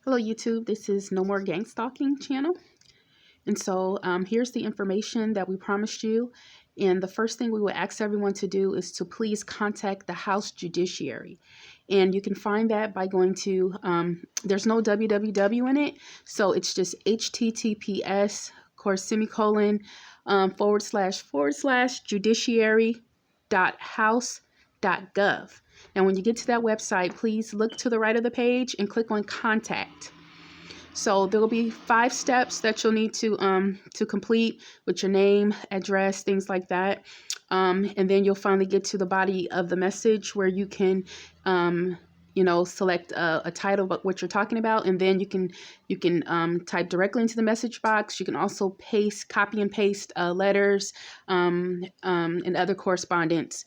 Hello YouTube, this is No More Gang Stalking channel. And so here's the information that we promised you. And the first thing we will ask everyone to do is to please contact the House Judiciary. And you can find that by going to, there's no www in it, so it's just https, of course, semicolon, / judiciary.house.gov. Now, when you get to that website, please look to the right of the page and click on Contact. So there will be 5 steps that you'll need to complete with your name, address, things like that. And then you'll finally get to the body of the message where you can, select a title about what you're talking about, and then you can type directly into the message box. You can also copy and paste letters and other correspondence.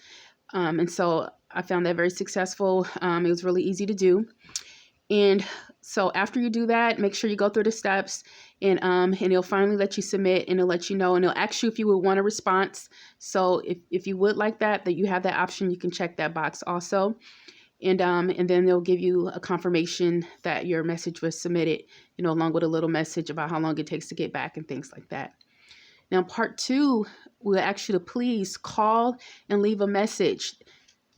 And so I found that very successful. It was really easy to do. And so after you do that, make sure you go through the steps, and it'll finally let you submit, and it'll let you know, and it'll ask you if you would want a response. So if you would like that you have that option, you can check that box also. And then they'll give you a confirmation that your message was submitted, along with a little message about how long it takes to get back and things like that. Now, part 2, we'll ask you to please call and leave a message.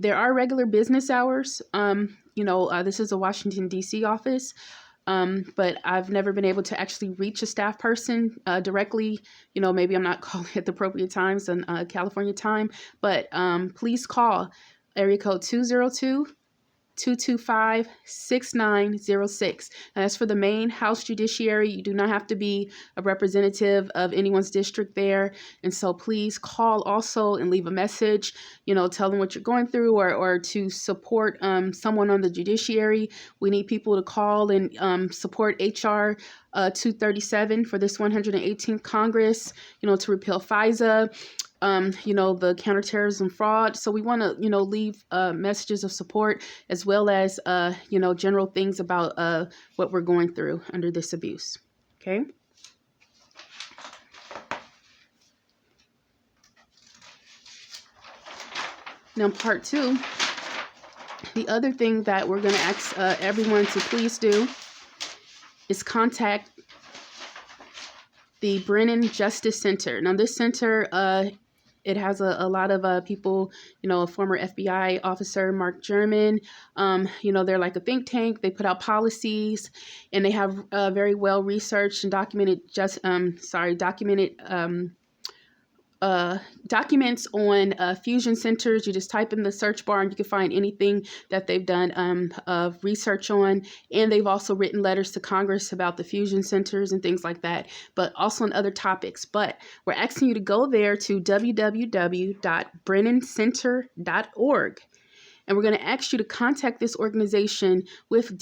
There are regular business hours. This is a Washington, D.C. office, but I've never been able to actually reach a staff person directly. Maybe I'm not calling at the appropriate times on California time, but please call area code 202-225-6906. And that's for the main House Judiciary. You do not have to be a representative of anyone's district there. And so please call also and leave a message, tell them what you're going through, or to support someone on the judiciary. We need people to call and support HR 237 for this 118th Congress, to repeal FISA. The counterterrorism fraud. So we want to, leave messages of support, as well as, general things about what we're going through under this abuse. Okay. Now, part 2, the other thing that we're going to ask everyone to please do is contact the Brennan Justice Center. Now, this center, it has a lot of people, a former FBI officer, Mark German. They're like a think tank. They put out policies, and they have very well researched and documented documents on fusion centers. You just type in the search bar and you can find anything that they've done research on. And they've also written letters to Congress about the fusion centers and things like that, but also on other topics. But we're asking you to go there to www.brennancenter.org. And we're going to ask you to contact this organization with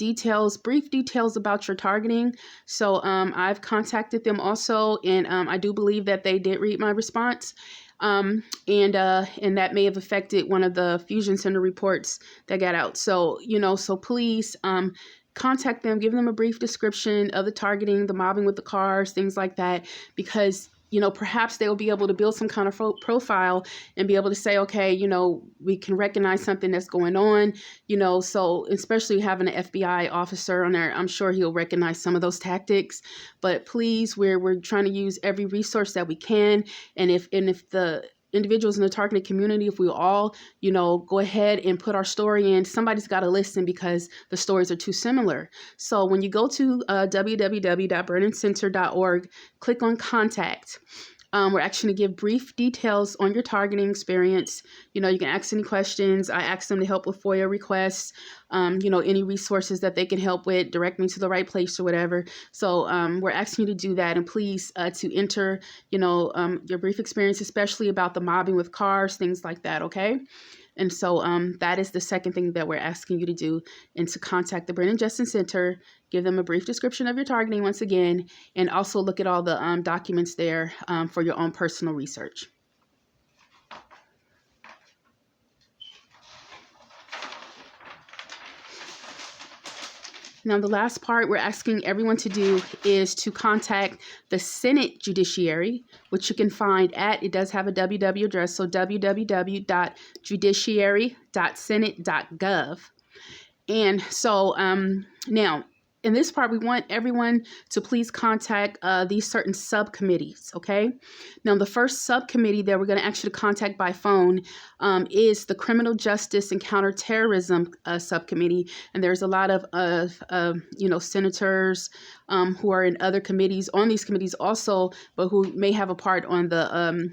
brief details about your targeting. So I've contacted them also, and I do believe that they did read my response. And that may have affected one of the Fusion Center reports that got out. So, so please contact them, give them a brief description of the targeting, the mobbing with the cars, things like that, because perhaps they'll be able to build some kind of profile and be able to say, okay, we can recognize something that's going on, so especially having an FBI officer on there, I'm sure he'll recognize some of those tactics. But please, we're trying to use every resource that we can. And if the individuals in the targeted community, if we all, go ahead and put our story in, somebody's got to listen, because the stories are too similar. So when you go to www.brennancenter.org, click on Contact. We're actually going to give brief details on your targeting experience. You can ask any questions. I ask them to help with FOIA requests, any resources that they can help with, direct me to the right place or whatever. So we're asking you to do that. And please to enter, your brief experience, especially about the mobbing with cars, things like that. Okay. And so that is the second thing that we're asking you to do, and to contact the Brennan Justice Center, give them a brief description of your targeting once again, and also look at all the documents there for your own personal research. Now, the last part we're asking everyone to do is to contact the Senate Judiciary, which you can find at, it does have a www address, so www.judiciary.senate.gov. And so now, In this part, we want everyone to please contact these certain subcommittees, okay? Now, the first subcommittee that we're going to ask you to contact by phone is the Criminal Justice and Counterterrorism Subcommittee. And there's a lot of senators who are in other committees, on these committees also, but who may have a part on the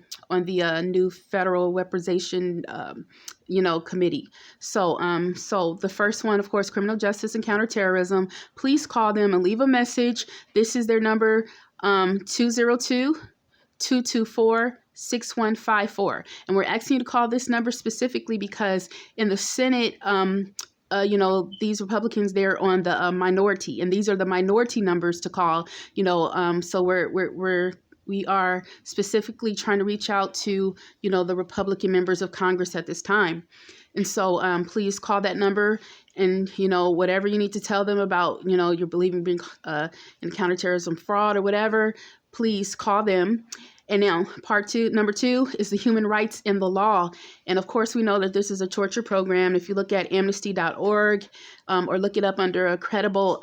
new Federal Weaponization committee. So the first one, of course, Criminal Justice and Counterterrorism. Please call them and leave a message. This is their number, 202-224-6154. And we're asking you to call this number specifically because in the Senate, these Republicans, they're on the minority, and these are the minority numbers to call. So we are specifically trying to reach out to, the Republican members of Congress at this time. And so please call that number, and, whatever you need to tell them about, you're believing being in counterterrorism fraud or whatever, please call them. And now number two is the human rights in the law. And of course, we know that this is a torture program. If you look at amnesty.org or look it up under a credible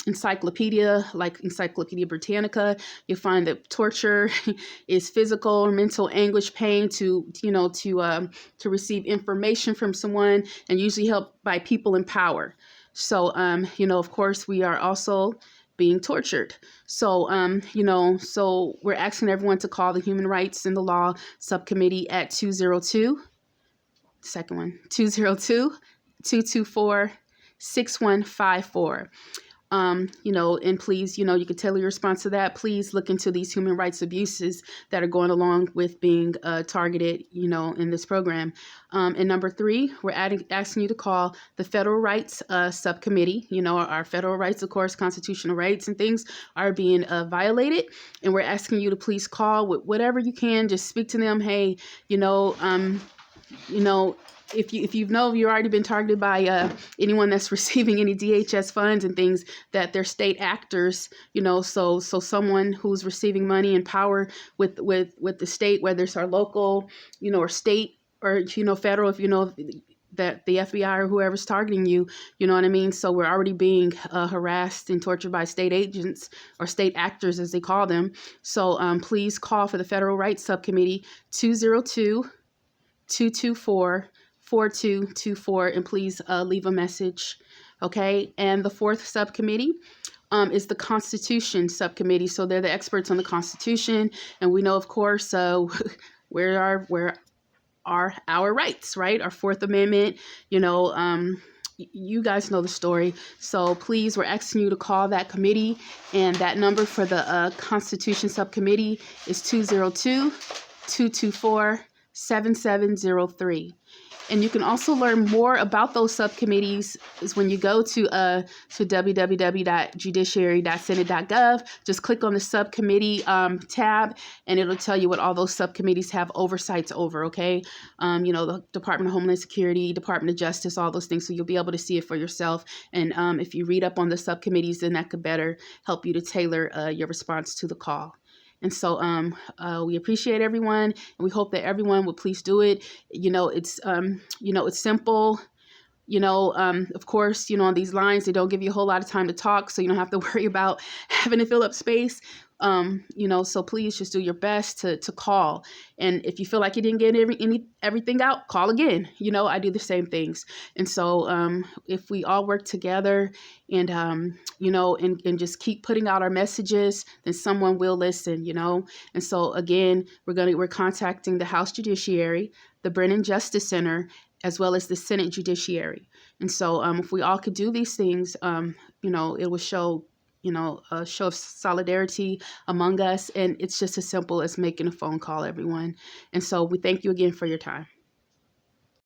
encyclopedia like Encyclopedia Britannica, you'll find that torture is physical or mental anguish, pain to receive information from someone, and usually helped by people in power. So, of course, we are also being tortured. So, so we're asking everyone to call the Human Rights in the Law Subcommittee at 202-224-6154. And please, you can tailor your response to that. Please look into these human rights abuses that are going along with being targeted, in this program. And number three, we're asking you to call the Federal Rights Subcommittee. Our federal rights, of course, constitutional rights and things are being violated. And we're asking you to please call with whatever you can. Just speak to them. Hey, if you've already been targeted by anyone that's receiving any DHS funds and things, that they're state actors, so someone who's receiving money and power with the state, whether it's our local, or state, or, federal, if that the FBI or whoever's targeting you, you know what I mean? So we're already being harassed and tortured by state agents, or state actors as they call them. So please call for the Federal Rights Subcommittee, 202-224-4224, and please leave a message. Okay. And the fourth subcommittee is the Constitution Subcommittee. So they're the experts on the Constitution. And we know, of course, where are our rights, right? Our Fourth Amendment, you guys know the story. So please, we're asking you to call that committee. And that number for the Constitution Subcommittee is 202-224-7703. And you can also learn more about those subcommittees is when you go to www.judiciary.senate.gov. Just click on the subcommittee tab, and it'll tell you what all those subcommittees have oversights over, okay? The Department of Homeland Security, Department of Justice, all those things. So you'll be able to see it for yourself. And if you read up on the subcommittees, then that could better help you to tailor your response to the call. And so we appreciate everyone, and we hope that everyone would please do it. It's simple. Of course, on these lines, they don't give you a whole lot of time to talk, so you don't have to worry about having to fill up space. So please just do your best to call. And if you feel like you didn't get everything out, call again. I do the same things. And so if we all work together and, and just keep putting out our messages, then someone will listen, And so again, we're contacting the House Judiciary, the Brennan Justice Center, as well as the Senate Judiciary. And so if we all could do these things, it will show a show of solidarity among us. And it's just as simple as making a phone call, everyone. And so we thank you again for your time.